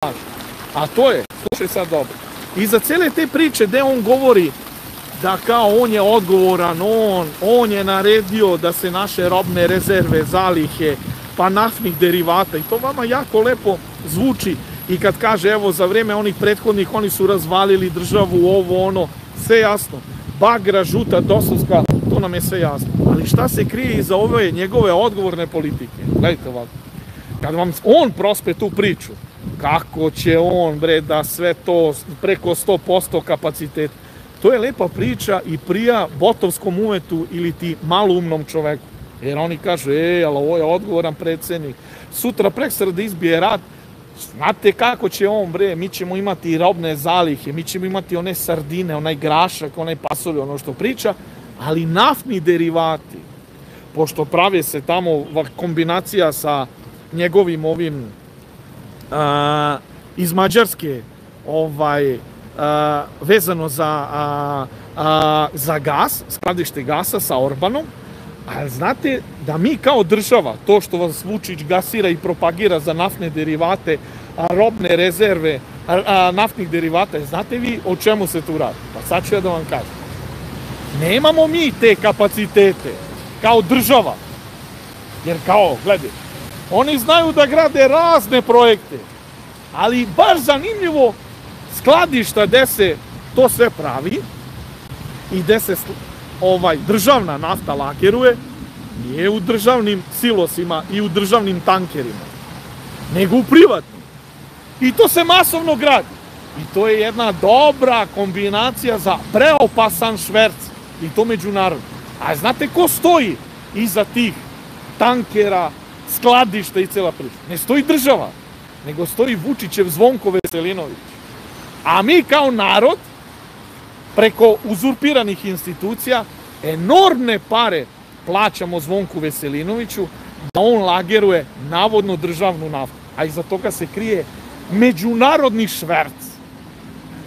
laž. A to je, slušaj sad dobro, iza cijele te priče gde on govori da kao on je odgovoran, on je naredio da se naše robne rezerve, zalihe, pa naftnih derivata, i to vama jako lepo zvuči, i kad kaže evo za vreme onih prethodnih oni su razvalili državu, ovo ono, sve jasno, bagra, žuta, dosovska, to nam je sve jasno, ali šta se krije iza ove njegove odgovorne politike? Gledajte ovako, kad vam on prospe tu priču, kako će on, bre, da sve to preko 100% kapacitet, to je lepa priča i prija botovskom umetu ili ti maloumnom čoveku. Jer oni kažu, ali ovo je odgovoran predsednik, sutra prekstra da izbije rat, znate kako će on, bre, mi ćemo imati robne zalihe, mi ćemo imati one sardine, onaj grašak, onaj pasulj, ono što priča, ali naftni derivati, pošto prave se tamo kombinacija sa njegovim ovim iz Mađarske, vezano za gas, skladište gasa sa Orbanom, a znate da mi kao država, to što vas Vučić gasira i propagira za naftne derivate, robne rezerve naftnih derivata, znate vi o čemu se tu radi? Pa sad ću ja da vam kažem. Nemamo mi te kapacitete kao država, jer kao, gledaj, oni znaju da grade razne projekte, ali baš zanimljivo skladišta gde se to sve pravi i gde se državna nafta lageruje, nije u državnim silosima i u državnim tankerima, nego u privatnim. I to se masovno gradi. I to je jedna dobra kombinacija za preopasan šverc, i to međunarodno. A znate ko stoji iza tih tankera, skladišta i cela priča? Ne stoji država, nego stoji Vučićev Zvonko Veselinović. A mi kao narod, preko uzurpiranih institucija, enormne pare plaćamo Zvonku Veselinoviću da on lageruje navodno državnu naftu. A iza toga se krije međunarodni šverc.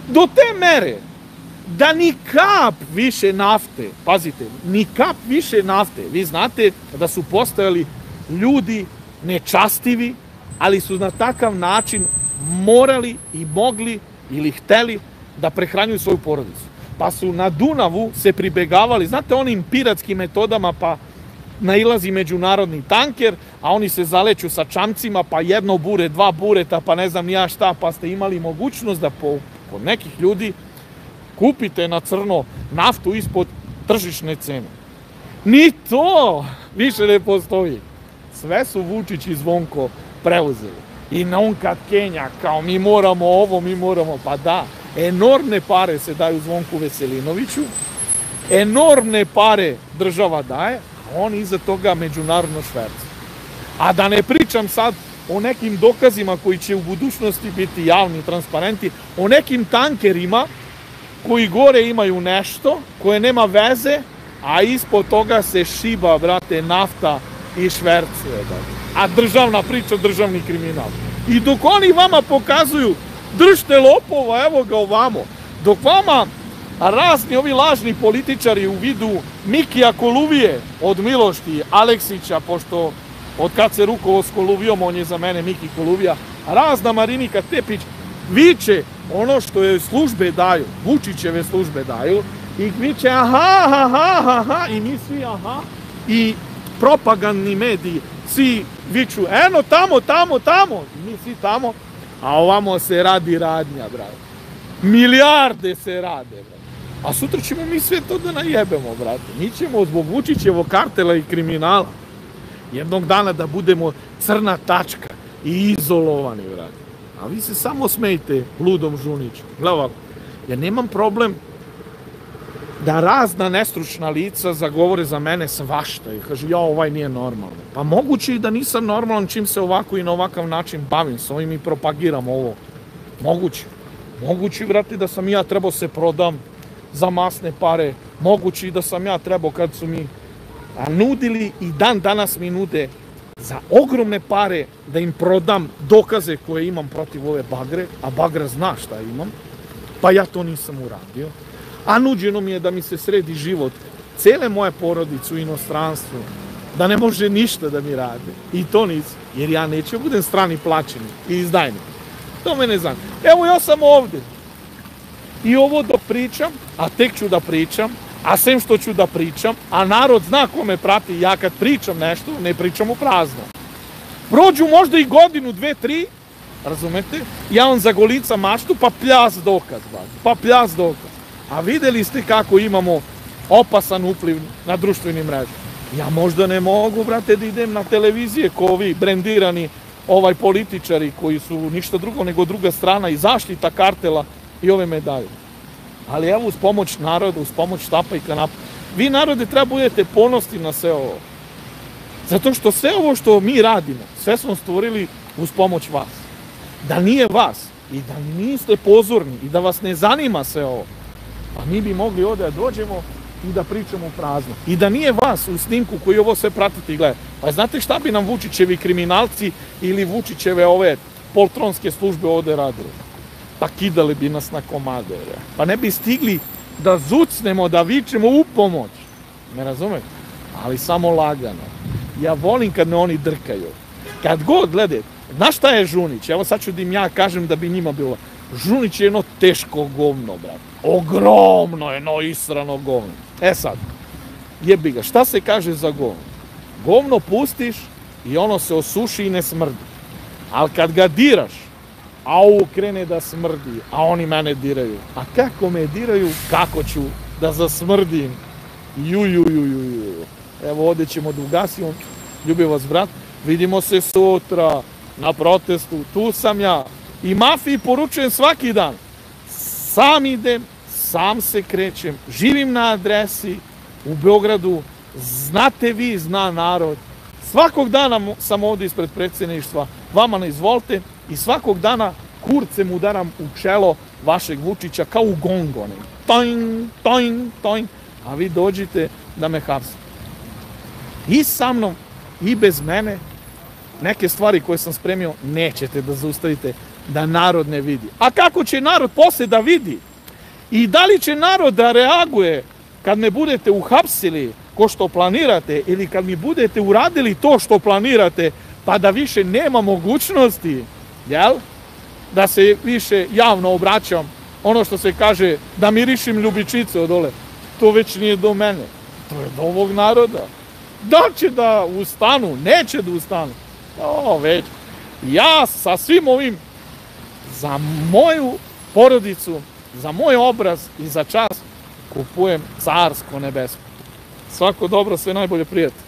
Do te mere da ni kap više nafte, pazite, ni kap više nafte, vi znate da su postojali ljudi nečastivi, ali su na takav način morali i mogli ili hteli da prehranjuju svoju porodicu. Pa su na Dunavu se pribegavali, znate, onim piratskim metodama, pa nailazi međunarodni tanker, a oni se zaleću sa čamcima, pa jedno bure, dva bureta, pa ne znam ni ja šta, pa ste imali mogućnost da kod nekih ljudi kupite na crno naftu ispod tržišne cene. Ni to više ne postoji. Sve su Vučić i Zvonko preuzeli. I na on kad Kenja, kao mi moramo ovo, mi moramo, pa da, enormne pare se daju Zvonku Veselinoviću, enormne pare država daje, a on iza toga međunarodno šverca. A da ne pričam sad o nekim dokazima koji će u budućnosti biti javni, transparenti, o nekim tankerima koji gore imaju nešto, koje nema veze, a ispod toga se šiba, brate, nafta i švercuje. A državna priča, državni kriminal. I dok oni vama pokazuju, držite lopova, evo ga ovamo, dok vama razni ovi lažni političari u vidu Mikija Koluvije od Milošti, Aleksića, pošto od kad se rukovao s Koluvijom, on je za mene Miki Koluvija, razna Marinika Tepić, viče ono što joj službe daju, Vučićeve službe daju, i viče aha, i mi svi aha, i propagandni mediji, svi viču, eno tamo, i mi svi tamo, a ovamo se radi radnja, brate. Milijarde se rade, brate. A sutra ćemo mi sve to da najebemo, brate. Mi ćemo zbog Vučićevog kartela i kriminala jednog dana da budemo crna tačka i izolovani, brate. A vi se samo smejte ludom Žuniću. Gledaj ovako, ja nemam problem da razna nestručna lica zagovore za mene svašta i kaže, ja, ovaj nije normalno. Pa moguće i da nisam normalan čim se ovako i na ovakav način bavim, s ovim i propagiram ovo. Moguće, vrati, da sam ja trebao se prodam za masne pare, moguće i da sam ja trebao kad su mi nudili i dan danas mi nude za ogromne pare da im prodam dokaze koje imam protiv ove bagre, a bagra zna šta imam, pa ja to nisam uradio. A nuđeno mi je da mi se sredi život cele moje porodice u inostranstvu, da ne može ništa da mi rade. I to nisam, jer ja neću budem strani plaćenik i izdajnik. To me ne zanima. Evo ja sam ovdje. I ovo dok pričam, a tek ću da pričam, a sem što ću da pričam, a narod zna ko me prati, ja kad pričam nešto, ne pričam u prazno. Prođu možda i godinu, 2, 3, razumete? Ja vam zagolicam maštu, pa pljas dokaz. Pa pljas dokaz. A vidjeli ste kako imamo opasan upliv na društvenim mrežama. Ja možda ne mogu, brate, da idem na televizije ko ovi brendirani političari koji su ništa drugo nego druga strana i zaštita kartela i ove medalje. Ali evo uz pomoć naroda, uz pomoć štapa i kanapa. Vi narode treba budete ponosni na sve ovo. Zato što sve ovo što mi radimo, sve smo stvorili uz pomoć vas. Da nije vas i da niste pozorni i da vas ne zanima sve ovo, pa mi bi mogli ovdje da dođemo i da pričamo prazno. I da nije vas u snimku koji ovo sve pratite i gledate. Pa znate šta bi nam Vučićevi kriminalci ili Vučićeve ove poltronske službe ovdje radili? Pa kidali bi nas na komade. Pa ne bi stigli da zucnemo, da vičemo u pomoć. Me razumete? Ali samo lagano. Ja volim kad me oni drkaju. Kad god gledate, znaš šta je Žunić? Evo sad ću da im ja kažem da bi njima bilo. Žunić je jedno teško govno, brat. Ogromno jedno israno govno. E sad, jebi ga, šta se kaže za govno? Govno pustiš i ono se osuši i ne smrdi. Ali kad ga diraš, au, krene da smrdi, a oni mene diraju. A kako me diraju, kako ću da zasmrdim? Ju. Evo ovdje ćemo da ugasimo. Ljubim vas, brat. Vidimo se sutra na protestu. Tu sam ja. I mafiji poručujem svaki dan. Sam idem, sam se krećem, živim na adresi u Beogradu. Znate vi, zna narod. Svakog dana sam ovdje ispred predsjedništva. Vama ne izvolite. I svakog dana kurcem udaram u čelo vašeg Vučića kao u gongone. Toing, toing, toing. A vi dođite da me hapsite. I sa mnom, i bez mene, neke stvari koje sam spremio nećete da zaustavite, da narod ne vidi. A kako će narod posle da vidi? I da li će narod da reaguje kad me budete uhapsili ko što planirate ili kad mi budete uradili to što planirate pa da više nema mogućnosti, jel? Da se više javno obraćam, ono što se kaže da mirišim ljubičice od dole, to već nije do mene, to je do ovog naroda. Da će da ustanu, neće da ustanu, to već. Ja sa svim ovim za moju porodicu, za moj obraz i za čast kupujem carsko nebesko. Svako dobro, sve najbolje, prijatelj.